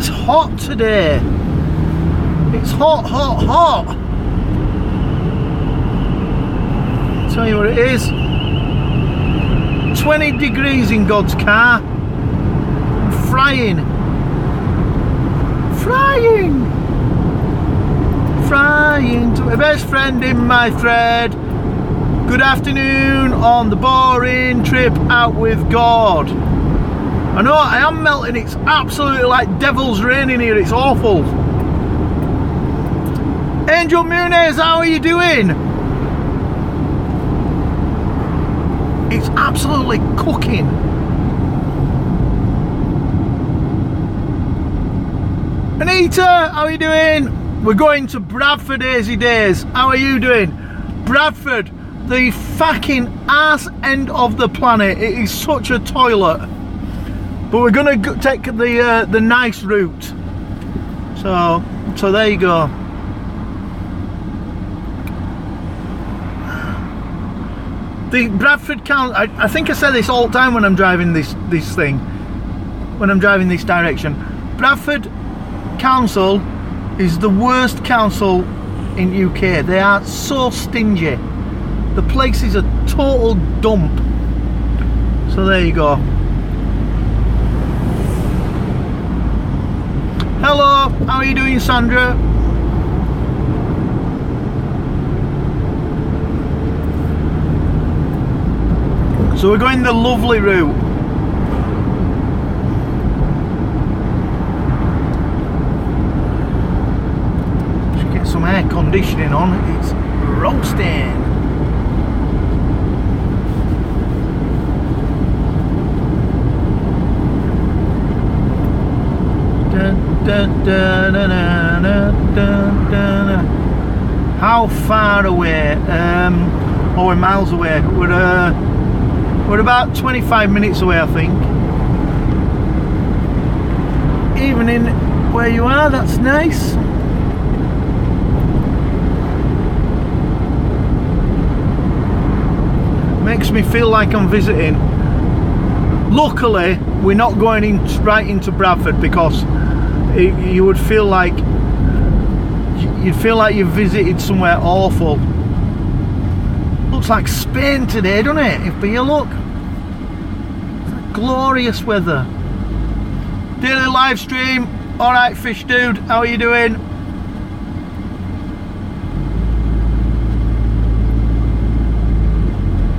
hot today. It's hot, hot, hot. I'll tell you what it is. 20 degrees in God's car. I'm frying. Frying to my best friend in my thread. Good afternoon on the boring trip out with God. I know I am melting. It's absolutely like devil's rain in here. It's awful. Angel Muniz, how are you doing? It's absolutely cooking. Anita, how are you doing? We're going to Bradford, Hazy Days. How are you doing? Bradford, the fucking ass end of the planet. It is such a toilet. But we're going to take the nice route. So there you go. The Bradford Council, I think I say this all the time when I'm driving this thing, when I'm driving this direction. Bradford Council is the worst council in UK. They are so stingy. The place is a total dump. So there you go. Hello, how are you doing, Sandra? So we're going the lovely route. Should get some air conditioning on. It's roasting. How far away? Oh, we're miles away. We're about 25 minutes away, I think. Evening where you are, that's nice. Makes me feel like I'm visiting. Luckily, we're not going right into Bradford, because you would feel like you've visited somewhere awful. Looks like Spain today, doesn't it? If you look, glorious weather. Daily live stream. All right, fish dude, how are you doing?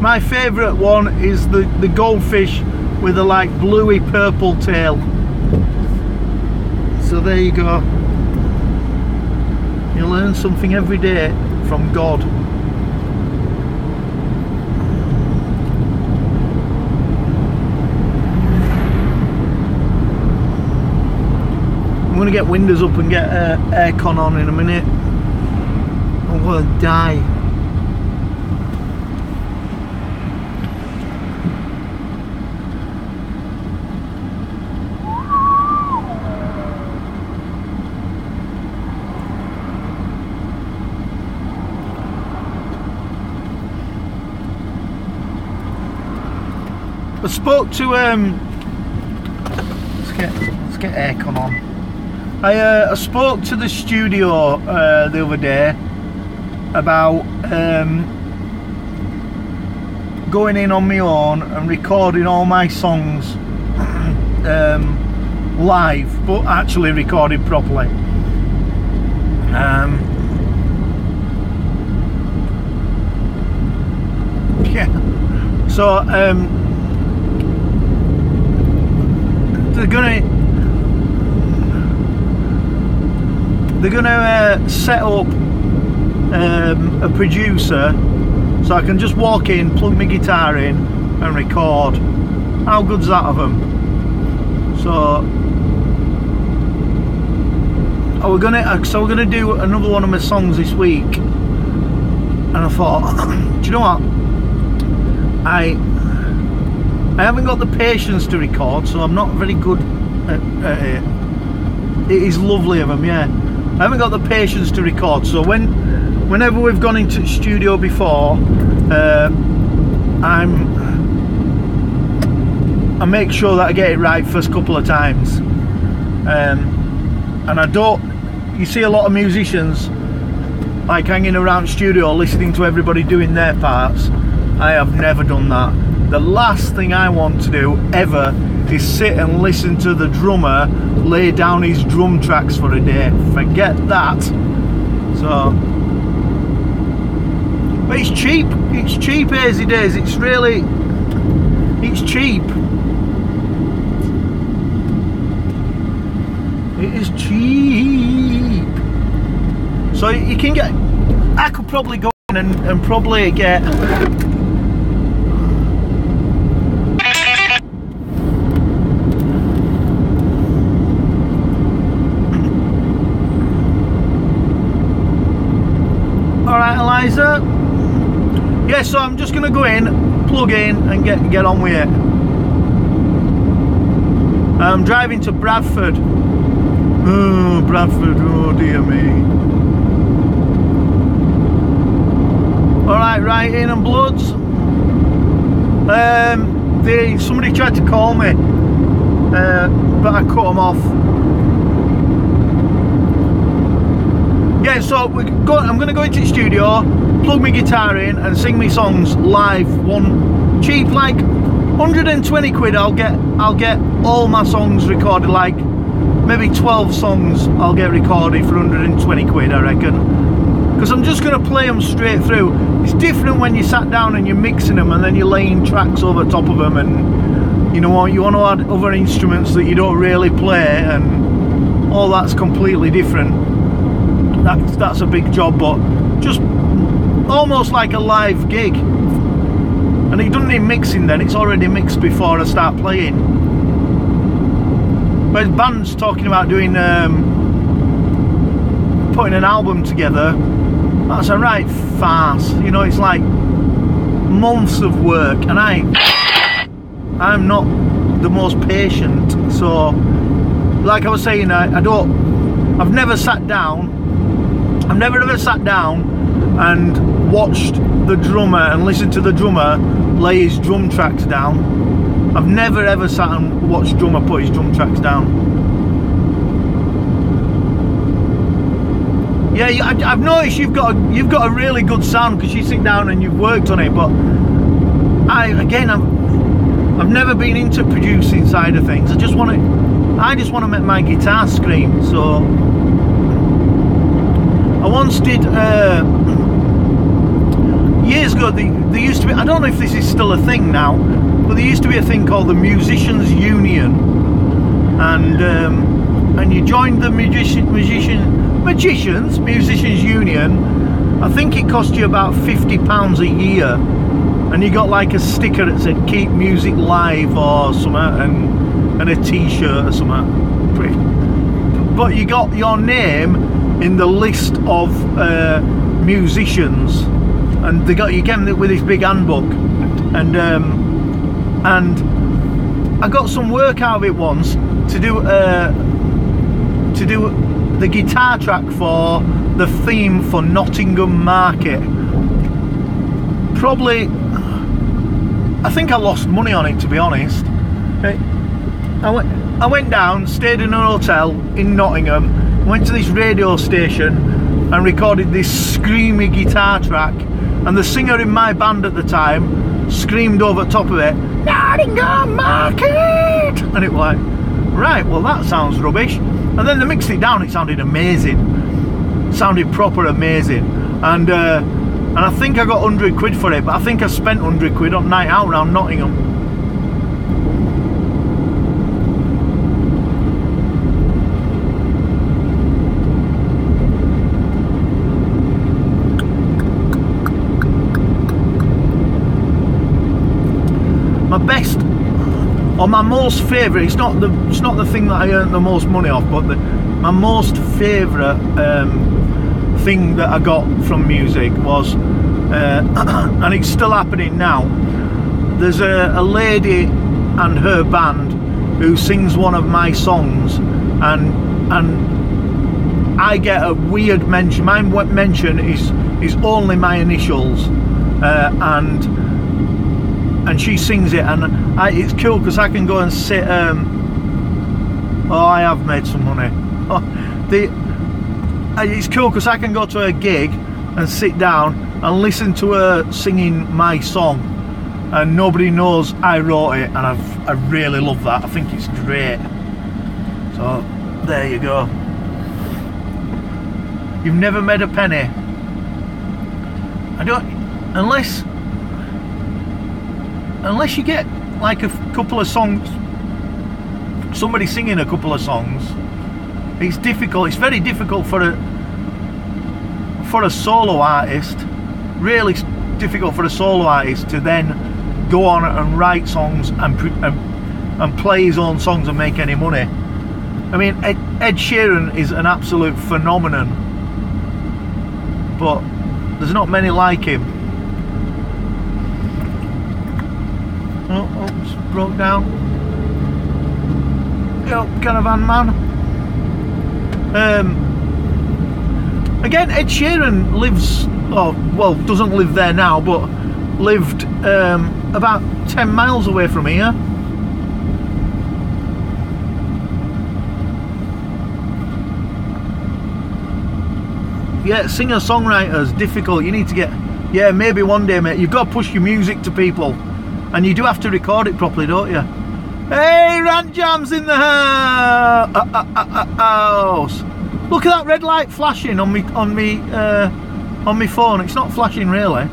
My favourite one is the goldfish with a like bluey purple tail. So there you go. You learn something every day from God. I'm going to get windows up and get aircon on in a minute. I'm going to die. I spoke to let's get aircon on. I spoke to the studio the other day about going in on my own and recording all my songs live, but actually recorded properly. Yeah. So they're gonna set up a producer, so I can just walk in, plug my guitar in and record. How good's that of them? So we're gonna do another one of my songs this week, and I thought, do you know what, I haven't got the patience to record, so I'm not very good at it. It is lovely of them, yeah. I haven't got the patience to record, so whenever we've gone into the studio before, I make sure that I get it right first couple of times. and I don't, you see a lot of musicians like hanging around studio listening to everybody doing their parts. I have never done that. The last thing I want to do ever is sit and listen to the drummer lay down his drum tracks for a day. Forget that. So, but it's cheap. It's cheap, Hazy Days. It's really, it's cheap. It is cheap. So you can get, I could probably go in and probably get, alright Eliza, yeah, so I'm just gonna go in, plug in and get on with it. I'm driving to Bradford. Oh, Bradford, oh dear me. Alright, right, Ian and Bloods. Somebody tried to call me, but I cut them off. Yeah, so I'm going to go into the studio, plug my guitar in and sing me songs live. One cheap, like 120 quid. I'll get all my songs recorded, like maybe 12 songs I'll get recorded for 120 quid, I reckon. Because I'm just going to play them straight through. It's different when you sat down and you're mixing them and then you're laying tracks over top of them, and you know what, you want to add other instruments that you don't really play, and all that's completely different. That's a big job, but just almost like a live gig. And it doesn't need mixing then, it's already mixed before I start playing. But bands talking about doing putting an album together, that's a right farce. You know, it's like months of work, and I'm not the most patient. So like I was saying, I've never sat down, I've never ever sat down and watched the drummer and listened to the drummer lay his drum tracks down. I've never ever sat and watched drummer put his drum tracks down. Yeah, I've noticed you've got a really good sound because you sit down and you've worked on it. But I've never been into producing side of things. I just want to make my guitar scream. So I once did years ago. There used to be, I don't know if this is still a thing now, but there used to be a thing called the Musicians Union, and you joined the Musicians Union. I think it cost you about £50 a year, and you got like a sticker that said "Keep Music Live" or something, and a T-shirt or something. But you got your name in the list of musicians, and you came with this big handbook, and I got some work out of it once to do the guitar track for the theme for Nottingham Market. Probably, I think I lost money on it, to be honest. Okay. I went down, stayed in a hotel in Nottingham, went to this radio station and recorded this screamy guitar track, and the singer in my band at the time screamed over the top of it, "Nottingham Market!" And it was like, right, well that sounds rubbish. And then they mixed it down, it sounded amazing. It sounded proper amazing. And I think I got 100 quid for it, but I think I spent 100 quid on night out around Nottingham. My best, or my most favourite, it's not the thing that I earned the most money off, but my most favourite thing that I got from music was, and it's still happening now, there's a lady and her band who sings one of my songs, and I get a weird mention. My mention is only my initials, and she sings it, and it's cool because I can go and sit. Oh, I have made some money. Oh, It's cool because I can go to a gig and sit down and listen to her singing my song, and nobody knows I wrote it, and I really love that. I think it's great. So there you go. You've never made a penny. I don't, unless you get like a couple of songs, somebody singing a couple of songs. It's difficult. It's very difficult for a solo artist. Really difficult for a solo artist to then go on and write songs and play his own songs and make any money. I mean, Ed Sheeran is an absolute phenomenon, but there's not many like him. Oh, it's broke down. Yo, caravan man. Again, Ed Sheeran lives, doesn't live there now, but lived about 10 miles away from here. Yeah, singer-songwriters, difficult. You need to get, yeah, maybe one day, mate. You've got to push your music to people, and you do have to record it properly, don't you? Hey, Rant Jam's in the house. Look at that red light flashing on me phone. It's not flashing really.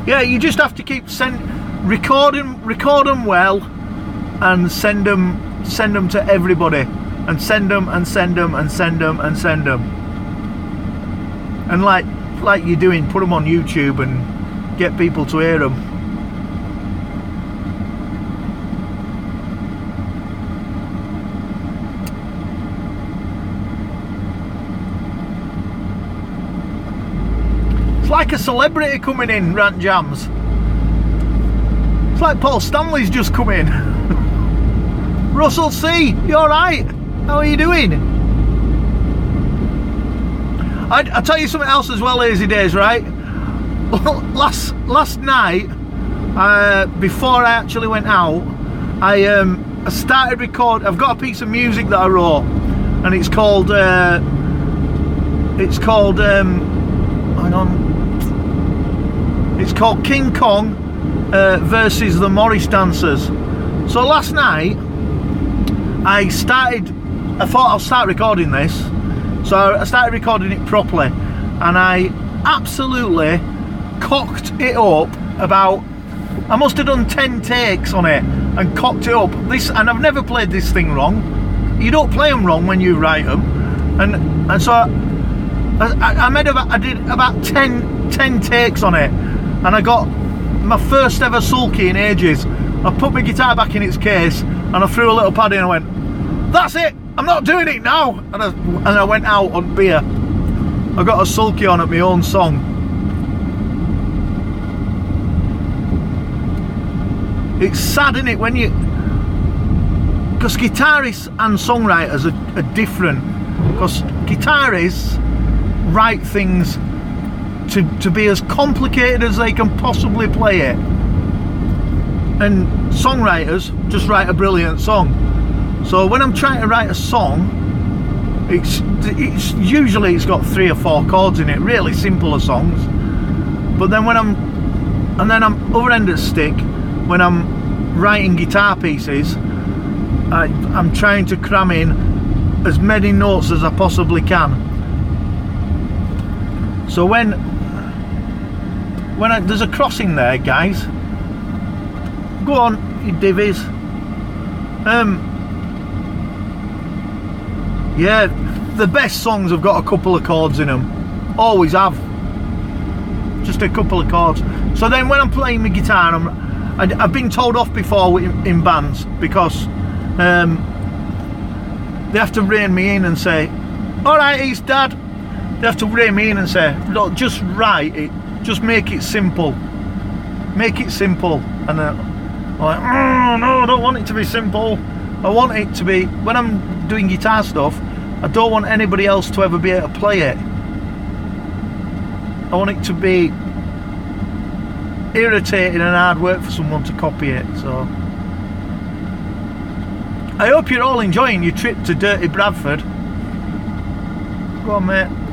Yeah, you just have to keep record them well, and send them to everybody, and send them, and like you're doing, put them on YouTube and get people to hear them. Like a celebrity coming in, Rant Jams. It's like Paul Stanley's just come in. Russell C, you alright? How are you doing? I'll tell you something else as well, Lazy Days, right? Last night, before I actually went out, I started recording. I've got a piece of music that I wrote, and it's called hang on. It's called King Kong versus the Morris Dancers. So last night I thought I'll start recording this, so I started recording it properly, and I absolutely cocked it up. I must have done 10 takes on it and cocked it up. And I've never played this thing wrong. You don't play them wrong when you write them, and so I did about 10 takes on it, and I got my first ever sulky in ages. I put my guitar back in its case, and I threw a little pad in and I went, that's it, I'm not doing it now, and I went out on beer. I got a sulky on at my own song. It's sad, isn't it, when you, because guitarists and songwriters are different, because guitarists write things to be as complicated as they can possibly play it, and songwriters just write a brilliant song. So when I'm trying to write a song, it's usually it's got 3 or 4 chords in it, really simpler songs. But then when I'm other end of the stick, when I'm writing guitar pieces, I'm trying to cram in as many notes as I possibly can. So when there's a crossing there, guys, go on, you divvies. Yeah, the best songs have got a couple of chords in them, always have, just a couple of chords. So then when I'm playing my guitar, I've been told off before in bands, because they have to rein me in and say, alright, East Dad. They have to rein me in and say, look, just write it, just make it simple. Make it simple. And I'm like, oh, no, I don't want it to be simple. I want it to be, when I'm doing guitar stuff, I don't want anybody else to ever be able to play it. I want it to be irritating and hard work for someone to copy it. So I hope you're all enjoying your trip to Dirty Bradford. Go on, mate.